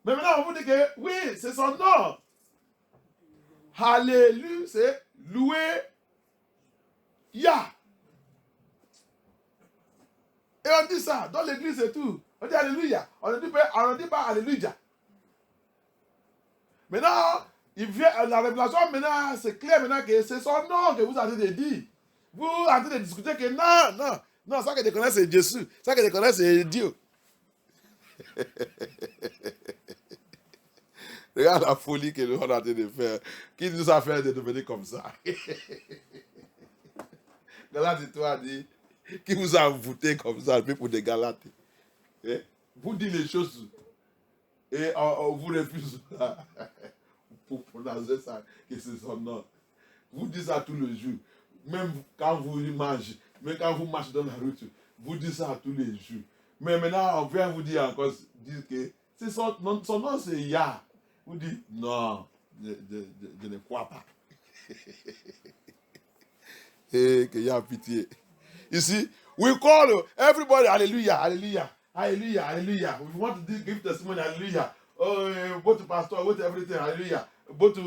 Mais maintenant, on vous dit que oui, c'est son nom. Alléluia, c'est louer Yah. Et on dit ça. Dans l'église, c'est tout. On dit Alléluia. On ne dit pas Alléluia. Maintenant, il vient, la révélation, maintenant, c'est clair maintenant que c'est son nom que vous avez de dire. Vous êtes en train de discuter que non, ça que je connais, c'est Jésus. Ça que je connais, c'est Dieu. Regarde la folie que nous sommes en train de faire. Qui nous a fait de devenir comme ça? Galate, toi, dit, qui vous a voûté comme ça, pour des Galates? Eh? Vous dites les choses et on vous refuse pour prononcer ça, que c'est son nom. Vous dites ça tous les jours. Même quand vous mangez, même quand vous marchez dans la route, vous dites ça tous les jours. Mais maintenant, on vient vous dire encore, dire que c'est son nom c'est Yah. Vous dites, non, je ne crois pas. Et qu'il y a pitié. Ici, we call everybody, hallelujah, hallelujah, hallelujah, hallelujah. We want to give testimony, hallelujah. Go to pastor, go to everything, hallelujah. Go to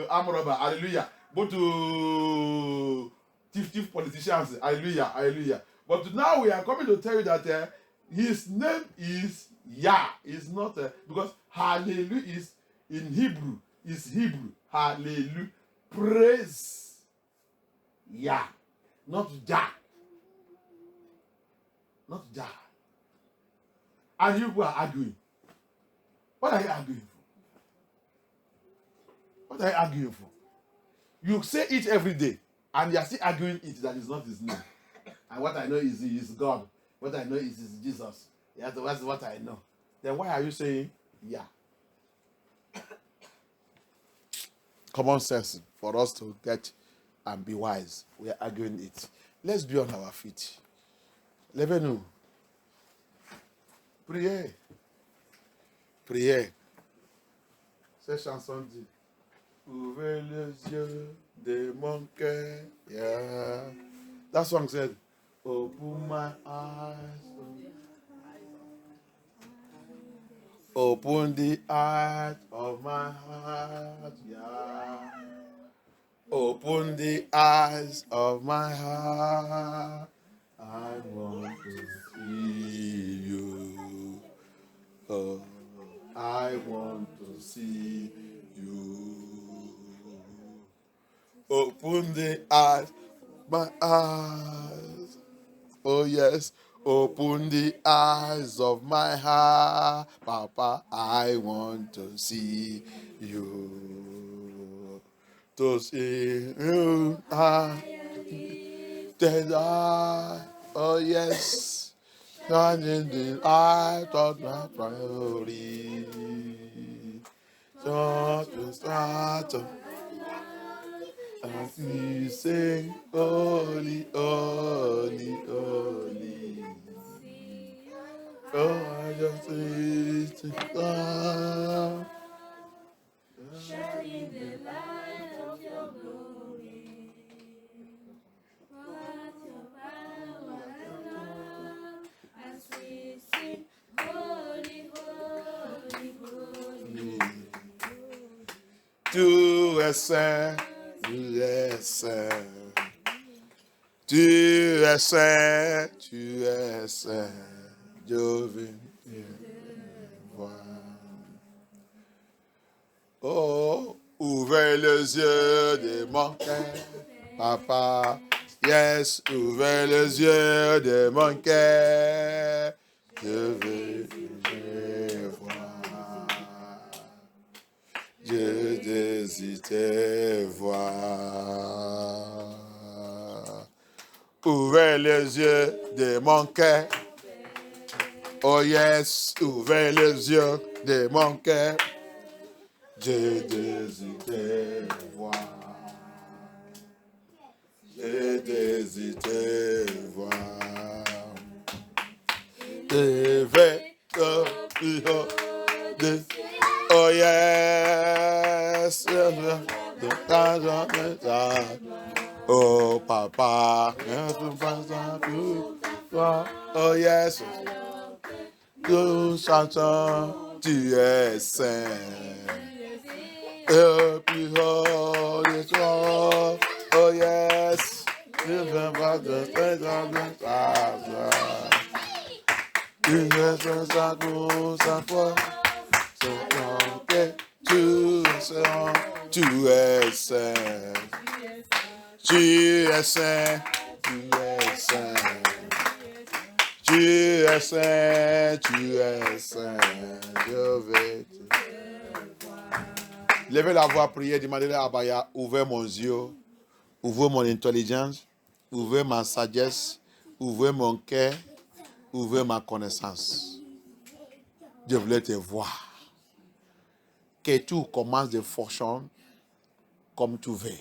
Amroba, hallelujah. Go to thief politicians, hallelujah, hallelujah. But now we are coming to tell you that his name is Yah. It's not because hallelujah is in Hebrew. Is Hebrew. Hallelujah. Praise Yah. Not Jah. Not Jah. And you are arguing. What are you arguing for? What are you arguing for? You say it every day, and you are still arguing it that is not his name. And what I know is he is God. What I know is Jesus. That's what I know. Then why are you saying, yeah? Common sense for us to get and be wise. We are arguing it. Let's be on our feet. Levez-nous. Priez. Priez. Cette chanson dit, ouvrez les yeux de mon cœur. Yeah. That song said, open my eyes. Open the eyes of my heart. Yeah. Open the eyes of my heart. I want to see you. Oh, I want to see you. Open the eyes, my eyes. Oh yes, open the eyes of my heart, Papa. I want to see you. To see you, oh yes, Shining the light of my priority. So to start as we sing, holy, holy, holy. Oh, I just need to start. Shining the light of your glory. What your power and love as we sing, holy, holy, holy. Tu es saint, tu es saint. Tu es saint, tu es saint. Je viens te voir. Oh, ouvrez les yeux de mon cœur, papa. Yes, ouvrez les yeux de mon cœur. Je veux te voir. Je désire te voir. Ouvrez les yeux de mon cœur. Oh yes, ouvrez les yeux de mon cœur. Je désire te voir. Je désire te voir. Je vais te voir. Oh yes. Oh papa. Oh yes. Nous chantons, tu es saint. Oh, behold, it's all. Oh yes. Remember the things of the Father. Tu es saint, nous chantons. Tu es saint. Tu es saint. Tu es saint. Tu es saint. Tu es saint. Je vais te... Levez la voix, priez, demandez à Abaya, ouvrez mon yeux, ouvrez mon intelligence, ouvrez ma sagesse, ouvrez mon cœur, ouvrez ma connaissance. Je voulais te voir. Que tout commence de fonctionner comme tu veux.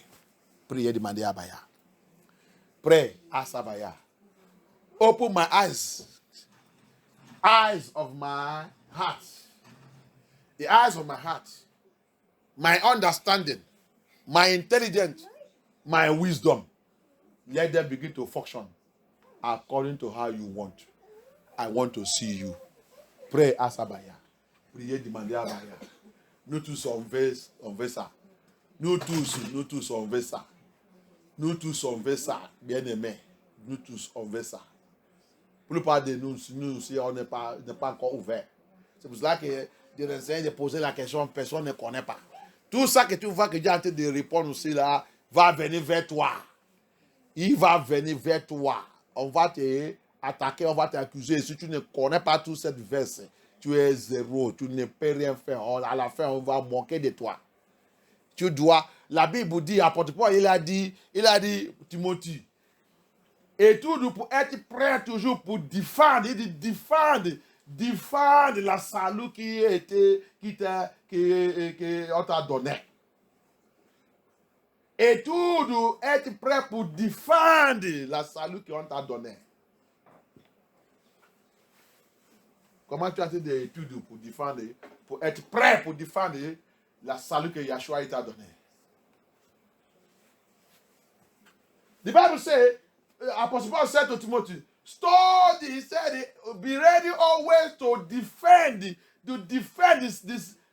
Priez, demandez à Abaya. Pray, ask Abaya. Open my eyes. Eyes of my heart. The eyes of my heart. My understanding. My intelligence. My wisdom. Let them begin to function according to how you want. I want to see you. Pray, ask Abaya. Priez, demandez à Abaya. Nous tous on veut ça. Nous tous on veut ça. Nous tous on veut ça, bien aimé. Nous tous on veut ça. Pour le part de nous si on n'est pas encore ouvert. C'est pour cela que Dieu essaie de poser la question, personne ne connaît pas. Tout ça que tu vois que Dieu est en train de répondre aussi là, va venir vers toi. Il va venir vers toi. On va te attaquer, on va t'accuser. Si tu ne connais pas toute cette verse, tu es zéro, tu ne peux rien faire. À la fin, on va moquer de toi. Tu dois, la Bible dit, apôtre Paul, il a dit, Timothée, et tout pour être prêt toujours pour défendre, il dit défendre la salut qu'on t'a donné. Et tout être prêt pour défendre la salut qu'on t'a donné. Comment tu as fait des études pour défendre, pour être prêt pour défendre la salut que Yahshua t'a donné? The Bible says, Apostle Paul said to Timothy, study, he said, be ready always to defend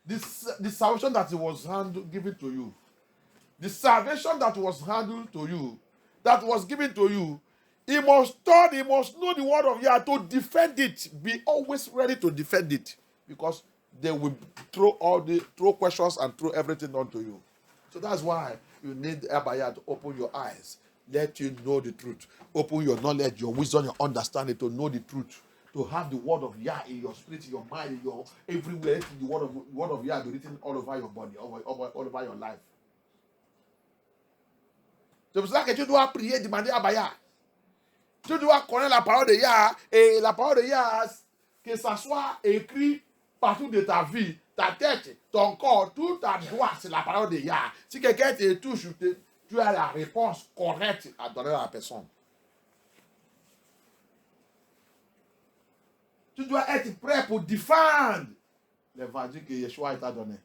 this salvation that was given to you. The salvation that was handled to you, that was given to you, he must study, he must know the word of Yah to defend it. Be always ready to defend it. Because they will throw questions and throw everything onto you. So that's why you need Abaya to open your eyes. Let you know the truth. Open your knowledge, your wisdom, your understanding to know the truth. To have the word of Yah in your spirit, in your mind, in your everywhere. The word of Yah be written all over your body, all over your life. C'est pour ça que tu dois prier, demander à Abaya. Tu dois connaître la parole de Yah. Et la parole de Yah, que ça soit écrit partout de ta vie, ta tête, ton corps, tout ta droite, c'est la parole de Yah. Si quelqu'un te touche, tu as la réponse correcte à donner à la personne. Tu dois être prêt pour défendre l'évangile que Yeshua t'a donné.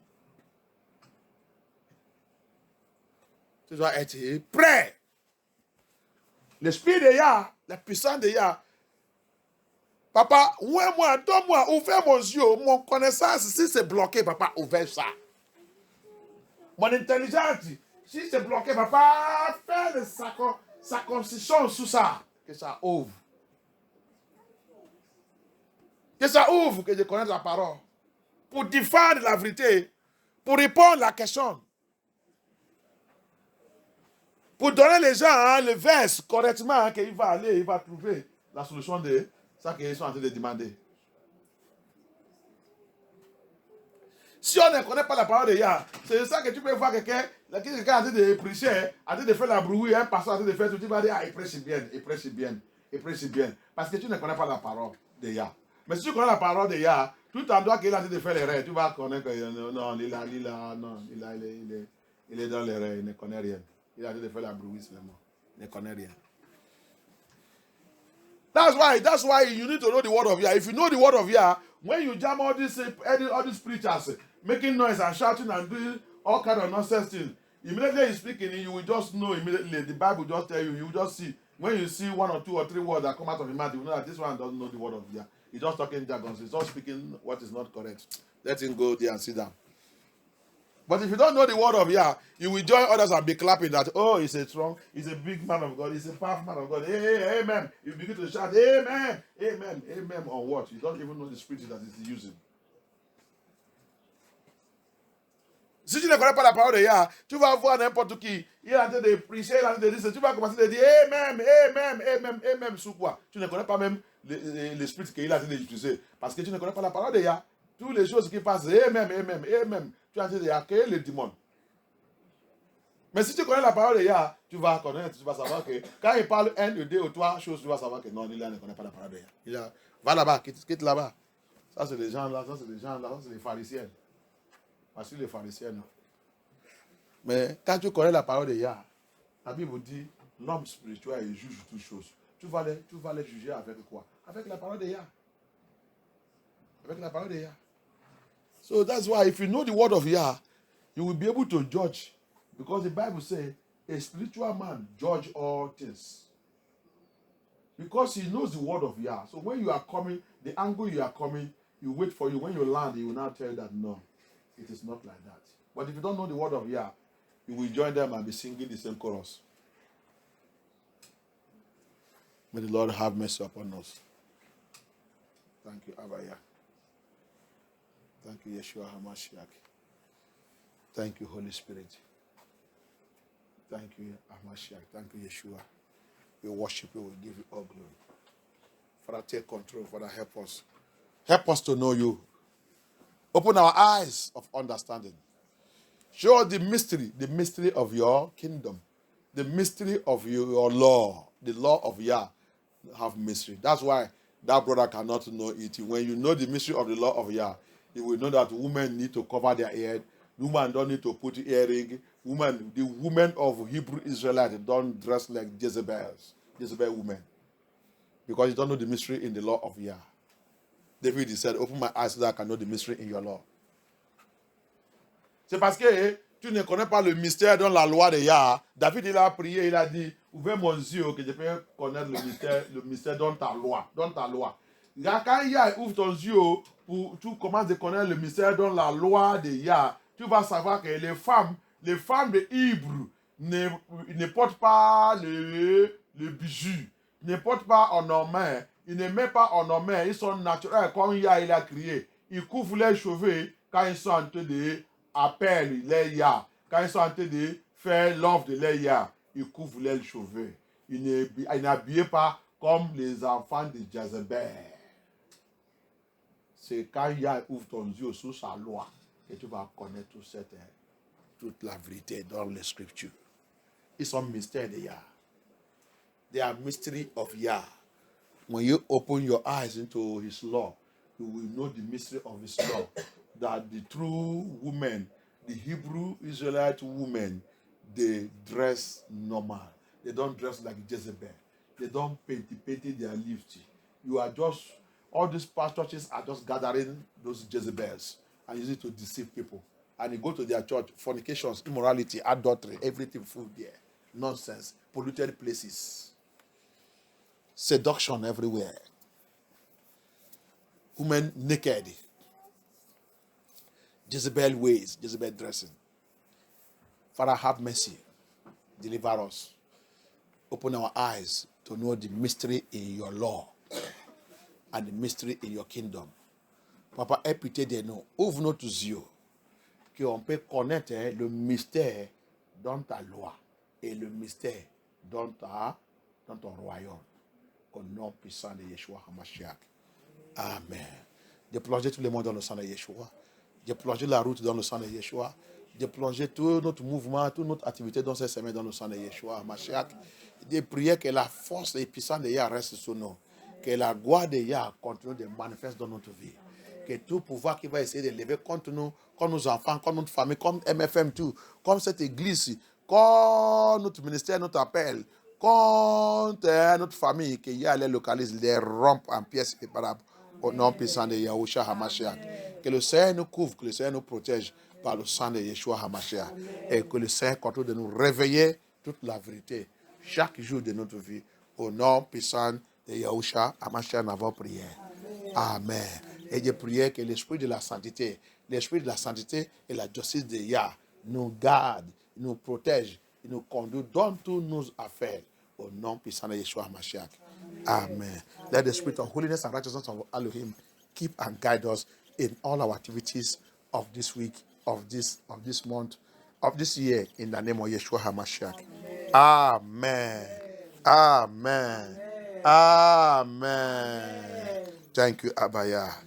Tu dois être prêt. L'esprit de Yah, la puissance de Yah. Papa, moi, donne-moi, ouvre mon yeux, mon connaissance, si c'est bloqué, papa, ouvre ça. Mon intelligence, si c'est bloqué, papa, fais sa concession sous ça, que ça ouvre. Que ça ouvre, que je connaisse la parole. Pour défendre la vérité, pour répondre à la question. Pour donner les gens le verse correctement, qu'il va aller, il va trouver la solution de ça qu'ils sont en train de demander. Si on ne connaît pas la parole de Yah, c'est ça que tu peux voir quelqu'un en train de prêcher, en train de faire la brouille, un pasteur en train de faire tout, tu vas dire, ah, il prêche bien, il prêche bien, il prêche bien. Parce que tu ne connais pas la parole de Yah. Mais si tu connais la parole de Yah, tout endroit qu'il est en train de faire les rêves, tu vas connaître que non, il est dans les rêves, il ne connaît rien. Il est en train de faire la brouille seulement. Il ne connaît rien. That's why you need to know the word of Yah. If you know the word of Yah, when you jam all these preachers making noise and shouting and doing all kind of nonsense things, immediately you speaking, you will just know immediately. The Bible just tell you, you just see. When you see 1 or 2 or 3 words that come out of his mouth, you know that this one doesn't know the word of Yah. He's just talking jargon. He's just speaking what is not correct. Let him go there and sit down. But if you don't know the word of Yah, you will join others and be clapping that, oh, he's a strong, he's a big man of God, he's a powerful man of God. Hey, amen. You begin to shout, amen, amen, amen on what? You don't even know the spirit that he's using. Si tu ne connais pas la parole de Yah, tu vas voir n'importe qui, il est en train de prêcher, il est en train de dire, tu vas commencer à dire, amen, amen, amen, amen, sur quoi? Tu ne connais pas même l'esprit qu'il est en train d'utiliser. Parce que tu ne connais pas la parole de Yah. Toutes les choses qui passent, amen, amen, amen. Tu es en train d'accueillir les démons. Mais si tu connais la parole de Yah, tu vas connaître, tu vas savoir que quand il parle 1, 2 ou 3 choses, tu vas savoir que non, il ne connaît pas la parole de Yah. Va là-bas, quitte là-bas. Ça, c'est les gens là, ça, c'est les pharisiens. Voici les pharisiens. Mais quand tu connais la parole de Yah, la Bible vous dit, l'homme spirituel, il juge toutes choses. Tu vas les juger avec quoi? Avec la parole de Yah. Avec la parole de Yah. So that's why if you know the word of Yah, you will be able to judge. Because the Bible says, a spiritual man judge all things. Because he knows the word of Yah. So when you are coming, the angle you are coming, you wait for you. When you land, he will now tell you that no, it is not like that. But if you don't know the word of Yah, you will join them and be singing the same chorus. May the Lord have mercy upon us. Thank you, Abba Yah. Thank you, Yeshua HaMashiach. Thank you, Holy Spirit. Thank you, HaMashiach. Thank you, Yeshua. We worship you. We give you all glory. Father, take control. Father, help us. Help us to know you. Open our eyes of understanding. Show us the mystery of your kingdom, the mystery of your law, the law of Yah have mystery. That's why that brother cannot know it. When you know the mystery of the law of Yah, you will know that women need to cover their head. Women don't need to put earring. The women of Hebrew Israelites don't dress like Jezebel women. Because you don't know the mystery in the law of Yah. David said, open my eyes so that I can know the mystery in your law. C'est parce que tu ne connais pas le mystère dans la loi de Yah. David, il a prié, il a dit, ouvrez mon yeux que je peux connaître le mystère dans ta loi. Dans ta loi. Quand Yah ouvre ton yeux, tu commences à connaître le mystère dans la loi de Yah, tu vas savoir que les femmes de Hébreu ne portent pas le bijou, ne portent pas en ornement, ils ne mettent pas en ornement, ils sont naturels comme Yah il a créé. Ils couvrent les cheveux quand ils sont en train de appeler les Yah. Quand ils sont en train de faire l'offre de les Yah, ils couvrent les cheveux. Ils n'habillent pas comme les enfants de Jezebel. C'est quand Yah ouvre ton yeux sous sa loi que tu vas connaître toute la vérité dans les Scriptures. Ils sont mystères de Yah. They are mystery of Yah. When you open your eyes into his law, you will know the mystery of his law. That the true women, the Hebrew Israelite women, they dress normal. They don't dress like Jezebel. They don't paint their lips. You are just, all these past churches are just gathering those Jezebels and use it to deceive people. And you go to their church, fornications, immorality, adultery, everything full there. Nonsense, polluted places. Seduction everywhere. Women naked. Jezebel ways, Jezebel dressing. Father, have mercy. Deliver us. Open our eyes to know the mystery in your law and the mystery in your kingdom. Papa, écoutez de nous. Ouvre nos yeux. Qu'on peut connaître le mystère dans ta loi et le mystère dans ton royaume. Au nom puissant de Yeshua HaMashiach. Amen. De plonger tout le monde dans le sang de Yeshua. De plonger la route dans le sang de Yeshua. De plonger tout notre mouvement, toute notre activité dans ces semaines dans le sang de Yeshua HaMashiach. De prier que la force et puissance de Yah reste sur nous. Que la gloire de Yah continue de manifester dans notre vie. Que tout pouvoir qui va essayer de lever contre nous, comme nos enfants, comme notre famille, comme MFM, tout, comme cette église, comme notre ministère, notre appel, contre notre famille, que Yah les localise, les rompe en pièces séparables. Au nom puissant de Yahushua HaMashiach. Que le Seigneur nous couvre, que le Seigneur nous protège par le sang de Yeshua HaMashiach. Et que le Seigneur continue de nous réveiller toute la vérité chaque jour de notre vie. Au nom puissant de Yahushua HaMashiach, nous avons prié. Amen. Et je prie que l'esprit de la sainteté et la justice de Yah nous garde, nous protège, nous conduit dans toutes nos affaires. Au nom puissant de Yeshua HaMashiach. Amen. Let the spirit of holiness and righteousness of Elohim keep and guide us in all our activities of this week, of this month, of this year, in the name of Yeshua HaMashiach. Amen. Amen. Amen. Thank you, Abaya.